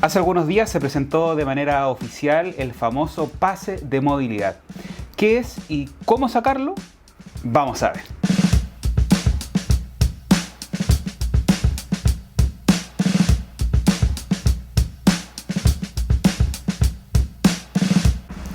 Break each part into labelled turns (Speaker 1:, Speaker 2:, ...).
Speaker 1: Hace algunos días se presentó de manera oficial el famoso pase de movilidad. ¿Qué es y cómo sacarlo? Vamos a ver.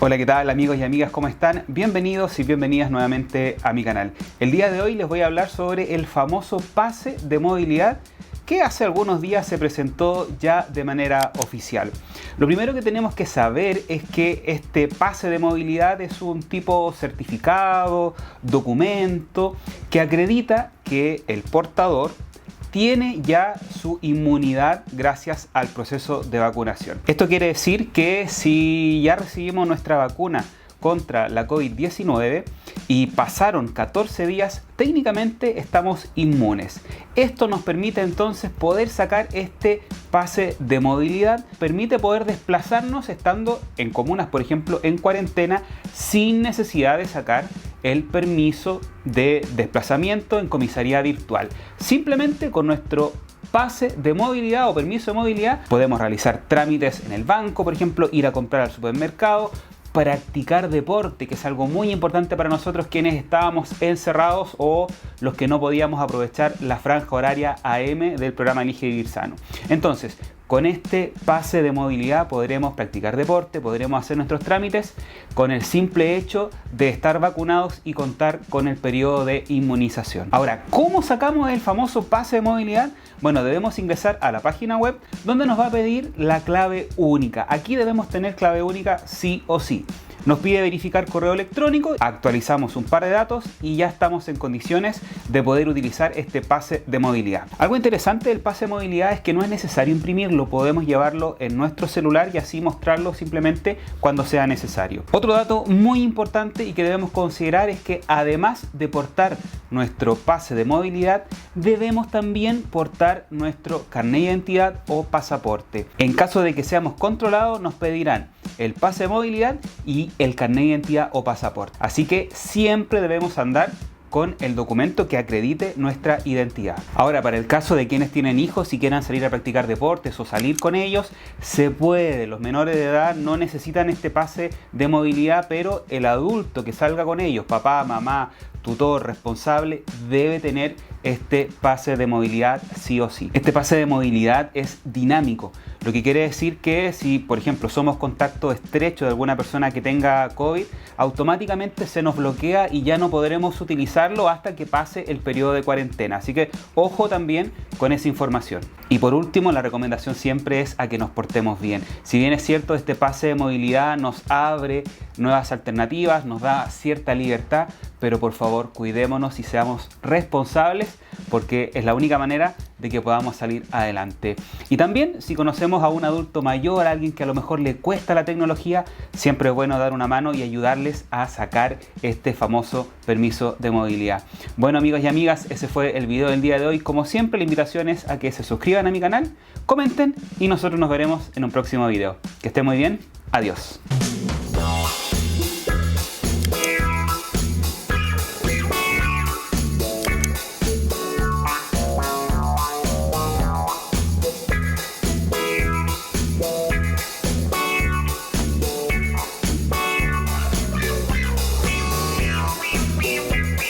Speaker 1: Hola, ¿qué tal amigos y amigas? ¿Cómo están? Bienvenidos y bienvenidas nuevamente a mi canal. El día de hoy les voy a hablar sobre el famoso pase de movilidad que hace algunos días se presentó ya de manera oficial. Lo primero que tenemos que saber es que este pase de movilidad es un tipo certificado, documento, que acredita que el portador tiene ya su inmunidad gracias al proceso de vacunación. Esto quiere decir que si ya recibimos nuestra vacuna contra la COVID-19 y pasaron 14 días, técnicamente estamos inmunes. Esto nos permite entonces poder sacar este pase de movilidad, permite poder desplazarnos estando en comunas, por ejemplo, en cuarentena, sin necesidad de sacar el permiso de desplazamiento en comisaría virtual. Simplemente con nuestro pase de movilidad o permiso de movilidad podemos realizar trámites en el banco, por ejemplo, ir a comprar al supermercado, practicar deporte, que es algo muy importante para nosotros quienes estábamos encerrados o los que no podíamos aprovechar la franja horaria AM del programa Elige Vivir Sano. Entonces, con este pase de movilidad podremos practicar deporte, podremos hacer nuestros trámites con el simple hecho de estar vacunados y contar con el periodo de inmunización. Ahora, ¿cómo sacamos el famoso pase de movilidad? Bueno, debemos ingresar a la página web donde nos va a pedir la clave única. Aquí debemos tener clave única sí o sí. Nos pide verificar correo electrónico, actualizamos un par de datos y ya estamos en condiciones de poder utilizar este pase de movilidad. Algo interesante del pase de movilidad es que no es necesario imprimirlo, podemos llevarlo en nuestro celular y así mostrarlo simplemente cuando sea necesario. Otro dato muy importante y que debemos considerar es que además de portar nuestro pase de movilidad, debemos también portar nuestro carnet de identidad o pasaporte. En caso de que seamos controlados, nos pedirán el pase de movilidad y el carnet de identidad o pasaporte. Así que siempre debemos andar con el documento que acredite nuestra identidad. Ahora, para el caso de quienes tienen hijos y quieran salir a practicar deportes o salir con ellos, se puede. Los menores de edad no necesitan este pase de movilidad, pero el adulto que salga con ellos, papá, mamá, tutor, responsable, debe tener este pase de movilidad sí o sí. Este pase de movilidad es dinámico, lo que quiere decir que si, por ejemplo, somos contacto estrecho de alguna persona que tenga COVID, automáticamente se nos bloquea y ya no podremos utilizarlo hasta que pase el periodo de cuarentena. Así que ojo también con esa información. Y por último, la recomendación siempre es a que nos portemos bien. Si bien es cierto, este pase de movilidad nos abre nuevas alternativas, nos da cierta libertad, pero por favor cuidémonos y seamos responsables porque es la única manera de que podamos salir adelante. Y también si conocemos a un adulto mayor, a alguien que a lo mejor le cuesta la tecnología, siempre es bueno dar una mano y ayudarles a sacar este famoso permiso de movilidad. Bueno amigos y amigas, ese fue el video del día de hoy. Como siempre, la invitación es a que se suscriban a mi canal, comenten y nosotros nos veremos en un próximo video. Que estén muy bien, adiós.